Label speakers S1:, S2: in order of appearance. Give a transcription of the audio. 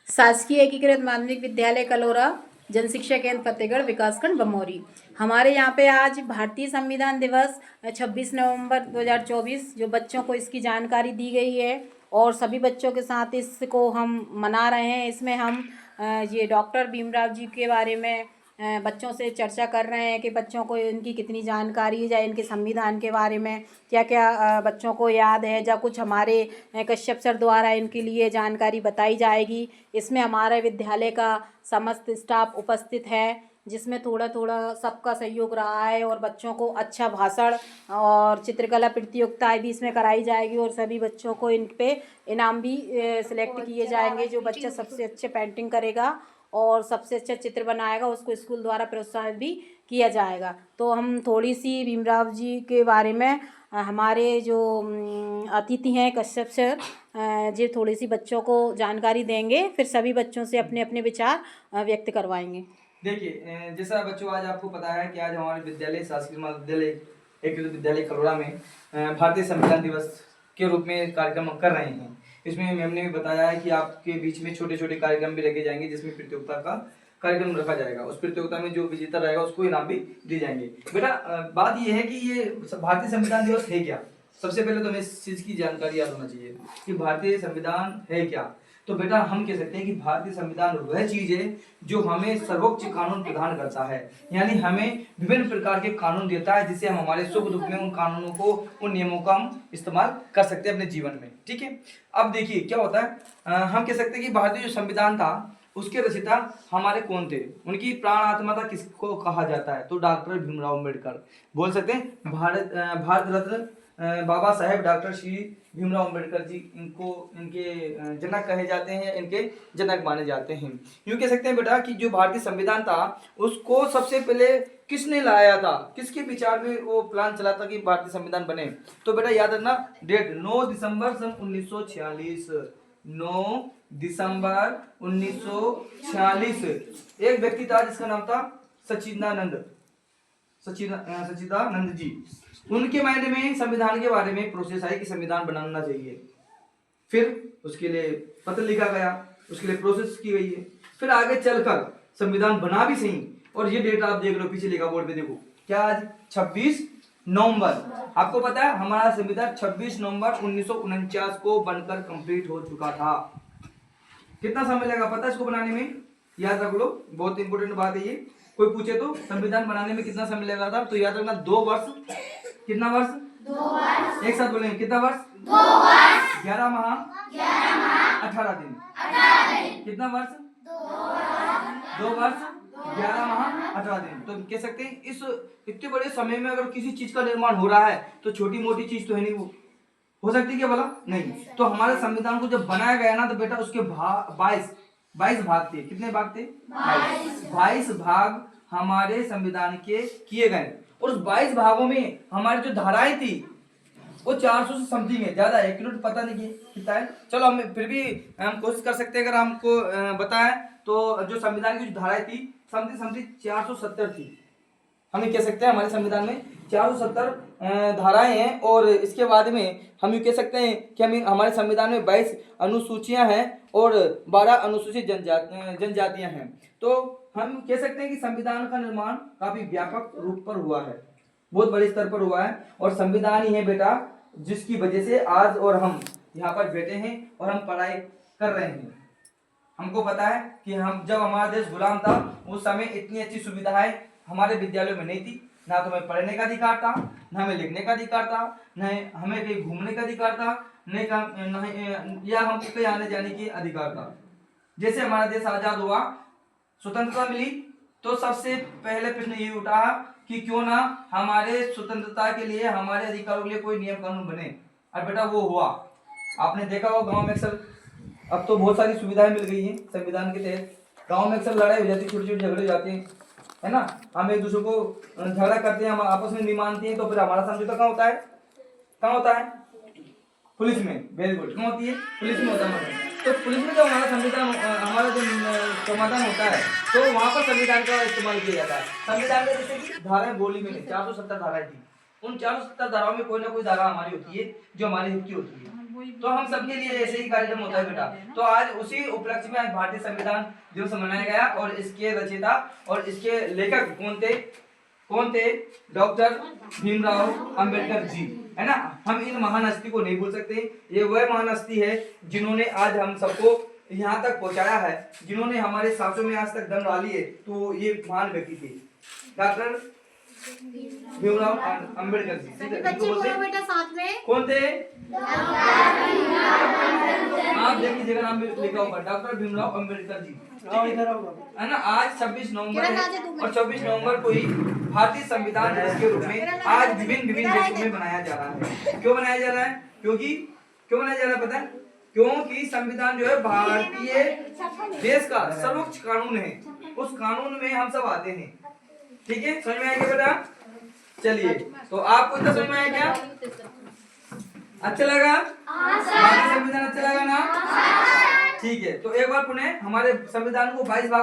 S1: शासकीय एकीकृत माध्यमिक विद्यालय कलोरा, जनशिक्षा केंद्र फतेहगढ़, विकासखंड बमौरी। हमारे यहाँ पे आज भारतीय संविधान दिवस 26 नवंबर 2024 जो बच्चों को इसकी जानकारी दी गई है और सभी बच्चों के साथ इसको हम मना रहे हैं। इसमें हम ये डॉक्टर भीमराव जी के बारे में बच्चों से चर्चा कर रहे हैं कि बच्चों को इनकी कितनी जानकारी है, या इनके संविधान के बारे में क्या क्या बच्चों को याद है, या कुछ हमारे कश्यप सर द्वारा इनके लिए जानकारी बताई जाएगी। इसमें हमारे विद्यालय का समस्त स्टाफ उपस्थित है, जिसमें थोड़ा थोड़ा सबका सहयोग रहा है और बच्चों को अच्छा भाषण और चित्रकला प्रतियोगिताएं भी इसमें कराई जाएगी और सभी बच्चों को इन पे इनाम भी सिलेक्ट किए जाएंगे। जो बच्चा सबसे अच्छे पेंटिंग करेगा और सबसे अच्छा चित्र बनाएगा उसको स्कूल द्वारा प्रोत्साहित भी किया जाएगा। तो हम थोड़ी सी भीमराव जी के बारे में हमारे जो अतिथि हैं कश्यप सर जी थोड़ी सी बच्चों को जानकारी देंगे, फिर सभी बच्चों से अपने अपने विचार व्यक्त करवाएंगे।
S2: देखिए, जैसा बच्चों आज आपको पता है कि आज हमारे विद्यालय शासकीय महाविद्यालय एकीकृत विद्यालय कलोरा में भारतीय संविधान दिवस के रूप में कार्यक्रम कर रहे हैं। इसमें मैम ने भी बताया है कि आपके बीच में छोटे छोटे कार्यक्रम भी रखे जाएंगे, जिसमें प्रतियोगिता का कार्यक्रम रखा जाएगा। उस प्रतियोगिता में जो विजेता रहेगा उसको इनाम भी दिए जाएंगे। बेटा, बात यह है कि ये भारतीय संविधान दिवस है क्या। सबसे पहले तो हमें इस चीज की जानकारी याद होना चाहिए कि भारतीय संविधान है क्या। तो बेटा, हम कह सकते हैं कि भारतीय संविधान वह चीज है जो हमें सर्वोच्च कानून प्रदान करता है, यानी हमें विभिन्न प्रकार के कानून देता है, जिससे हम हमारे सुख दुख में उन कानूनों को, उन नियमों का हम इस्तेमाल कर सकते हैं अपने जीवन में। ठीक है, अब देखिए क्या होता है। हम कह सकते हैं कि भारतीय जो संविधान था उसके रचयिता हमारे कौन थे, उनकी प्राण आत्मा था किसको कहा जाता है, तो डॉक्टर भीमराव अम्बेडकर। बोल सकते हैं भारत रत्न बाबा साहेब डॉक्टर श्री भीमराव अम्बेडकर जी, इनको इनके जनक कहे जाते हैं, इनके जनक माने जाते हैं। यूँ कह सकते हैं बेटा कि जो भारतीय संविधान था उसको सबसे पहले किसने लाया था, किसके विचार में वो प्लान चला था कि भारतीय संविधान बने। तो बेटा याद रखना डेट 9 दिसंबर सन 1946। 9 दिसंबर 1946 एक व्यक्ति था जिसका नाम था सच्चिदानंद जी। उनके मायने में संविधान के बारे में प्रोसेस आई कि संविधान बनाना चाहिए। फिर उसके लिए पत्र लिखा गया, उसके लिए प्रोसेस की गई है, फिर आगे चलकर संविधान बना भी सही। और ये डेट आप देख लो, पीछे लिखा बोर्ड पे देखो क्या, आज 26 नवंबर। आपको पता है हमारा संविधान 26 नवंबर 1949 को बनकर कंप्लीट हो चुका था। कितना समय लगा पता है इसको बनाने में, याद रख लो, बहुत इंपोर्टेंट बात है ये। कोई पूछे तो संविधान बनाने में कितना समय लगा था, तो याद रखना 2 वर्ष। कितना वर्ष? 2 वर्ष। एक साथ बोलेंगे, कितना वर्ष? 2 वर्ष। 11 माह 18 दिन। कितना वर्ष? 2 वर्ष 11 माह 18 दिन। तो कह सकते हैं इस इतने बड़े समय में अगर किसी चीज का निर्माण हो रहा है तो छोटी मोटी चीज तो है नहीं, वो हो सकती है क्या बोला? नहीं। तो हमारे संविधान को जब बनाया गया ना, तो बेटा उसके 22 भाग थे। कितने भाग थे? 22 भाग हमारे संविधान के किए गए, और उस 22 भागों में हमारी जो धाराएं थी वो 400 से समथिंग है, ज्यादा है, किलोमीटर पता नहीं कितना है। चलो हम फिर भी हम कोशिश कर सकते हैं, अगर हमको बताएं तो जो संविधान की जो धाराएं थी समथिंग 470 थी। हम ये कह सकते हैं हमारे संविधान में 470 धाराएं हैं। और इसके बाद में हम ये कह सकते हैं कि हमारे संविधान में 22 अनुसूचियां हैं और 12 अनुसूचित जनजातियां हैं। तो हम कह सकते हैं कि संविधान का निर्माण काफी व्यापक रूप पर हुआ है, बहुत बड़े स्तर पर हुआ है। और संविधान ही है बेटा जिसकी वजह से आज और हम यहाँ पर बैठे हैं और हम पढ़ाई कर रहे हैं। हमको पता है कि हम जब हमारा देश गुलाम था उस समय इतनी अच्छी सुविधाएं हमारे विद्यालयों में नहीं थी। ना तो हमें पढ़ने का अधिकार था, न हमें लिखने का अधिकार था, न हमें कहीं घूमने का अधिकार था, या हम कहीं आने जाने की अधिकार था। जैसे हमारा देश आजाद हुआ, स्वतंत्रता मिली, तो सबसे पहले प्रश्न ये उठा कि क्यों ना हमारे स्वतंत्रता के लिए, हमारे अधिकारों के लिए कोई नियम कानून बने। और बेटा वो हुआ। आपने देखा होगा गाँव में अक्सर अब तो बहुत सारी सुविधाएं मिल गई हैं संविधान के तहत। गाँव में अक्सर लड़ाई हो जाती है, छोटे छोटे झगड़े हो जाते हैं, है ना। हम एक दूसरे को झगड़ा करते हैं, हम आपस में नहीं मानते हैं, तो फिर हमारा समझौता कहाँ होता है? कहाँ होता है? पुलिस में। Very good. कहाँ होती है? पुलिस में होता है। तो पुलिस में जब हमारा संविधान, हमारा जो समाधान होता है, तो वहां पर संविधान का इस्तेमाल किया जाता है। संविधान में जैसे कि धाराएं बोली में 470 धाराएं थी, उन 470 धाराओं में कोई ना कोई धारा हमारी होती है जो हमारे हित की होती है। तो हम सबके लिए ऐसे ही कार्यक्रम होता है बेटा। तो आज उसी उपलक्ष्य में आज भारतीय संविधान दिवस मनाया गया और इसके रचयिता और इसके लेखक कौन थे? डॉक्टर भीमराव अंबेडकर जी, है ना। हम इन महान हस्ती को नहीं भूल सकते। ये वह महान हस्ती है जिन्होंने आज हम सबको यहाँ तक पहुँचाया है, जिन्होंने हमारे सांसों में आज तक दम डाली है। तो ये महान व्यक्ति थे डॉक्टर भीमराव अंबेडकर जी।
S1: बच्चे बोलो बेटा साथ में।
S2: कौन थे? आप देख लीजिएगा, नाम भी लिखा होगा डॉक्टर भीमराव अंबेडकर जी, है ना। आज 26 नवंबर है और 26 नवंबर को ही भारतीय संविधान दिवस के रूप में आज विभिन्न देशों में बनाया जा रहा है। क्यों बनाया जा रहा है? क्यों बनाया जा रहा है पता है? क्योंकि संविधान जो है भारतीय देश का सर्वोच्च कानून है। उस कानून में हम सब आते हैं। ठीक है, समझ में आया क्या बेटा? चलिए, तो आपको इतना समझ में आया क्या? अच्छा लगा? भारतीय संविधान अच्छा लगा ना? ठीक है, तो एक बार पुनः हमारे संविधान को 22 भाग